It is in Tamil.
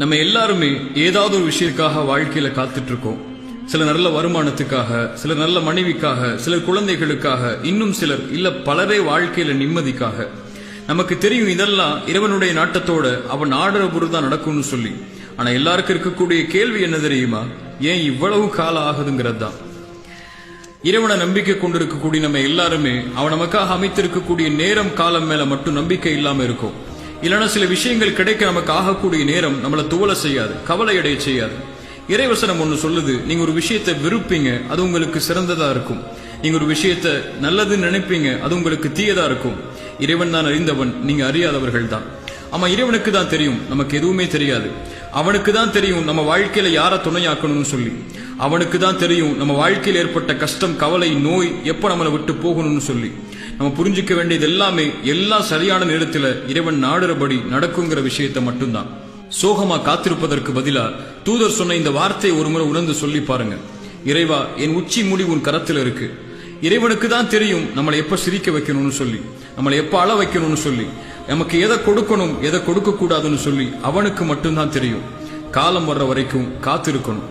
நம்ம எல்லாருமே ஏதாவது ஒரு விஷயத்துக்காக வாழ்க்கையில காத்துட்டு இருக்கோம். சில நல்ல வருமானத்துக்காக, சிலர் நல்ல மனைவிக்காக, சிலர் குழந்தைகளுக்காக, இன்னும் சிலர் இல்ல பலரே வாழ்க்கையில நிம்மதிக்காக. நமக்கு தெரியும் இதெல்லாம் இறைவனுடைய நாட்டத்தோட அவன் ஆடுற பொருள்தான் நடக்கும்னு சொல்லி. ஆனா எல்லாருக்கும் இருக்கக்கூடிய கேள்வி என்ன தெரியுமா? ஏன் இவ்வளவு காலம் ஆகுதுங்கிறது தான். இறைவனை நம்பிக்கை கொண்டிருக்கக்கூடிய நம்ம எல்லாருமே அவன் நமக்காக அமைத்திருக்கக்கூடிய நேரம் காலம் மேல மட்டும் நம்பிக்கை இல்லாம இருக்கும். இல்லைன்னா சில விஷயங்கள் கிடைக்க நமக்கு ஆகக்கூடிய நேரம் நம்மளை துவல செய்யாது, கவலை அடைய செய்யாது. இறைவசனம் ஒண்ணு சொல்லுது, நீங்க ஒரு விஷயத்தை விருப்பீங்க, அது உங்களுக்கு சிறந்ததா இருக்கும். நீங்க ஒரு விஷயத்தை நல்லதுன்னு நினைப்பீங்க, அது உங்களுக்கு தீயதா இருக்கும். இறைவன் தான் அறிந்தவன், நீங்க அறியாதவர்கள் தான். ஆமா, இறைவனுக்கு தான் தெரியும், நமக்கு எதுவுமே தெரியாது. அவனுக்கு தான் தெரியும் நம்ம வாழ்க்கையில யார துணையாக்கணும்னு சொல்லி. அவனுக்கு தான் தெரியும் நம்ம வாழ்க்கையில் ஏற்பட்ட கஷ்டம், கவலை, நோய் எப்ப நம்மளை விட்டு போகணும்னு சொல்லி. நம்ம புரிஞ்சுக்க வேண்டியது எல்லாமே எல்லாம் சரியான நேரத்துல இறைவன் நாடுறபடி நடக்குங்கிற விஷயத்த மட்டும்தான். சோகமா காத்திருப்பதற்கு பதிலா தூதர் சொன்ன இந்த வார்த்தையை ஒரு முறை உணர்ந்து சொல்லி பாருங்க. இறைவா, என் உச்சி முடி உன் கரத்துல இருக்கு. இறைவனுக்கு தான் தெரியும் நம்மளை எப்ப சிரிக்க வைக்கணும்னு சொல்லி, நம்மளை எப்ப அழ வைக்கணும்னு சொல்லி, நமக்கு எதை கொடுக்கணும் எதை கொடுக்க கூடாதுன்னு சொல்லி அவனுக்கு மட்டும்தான் தெரியும். காலம் வர்ற வரைக்கும் காத்திருக்கணும்.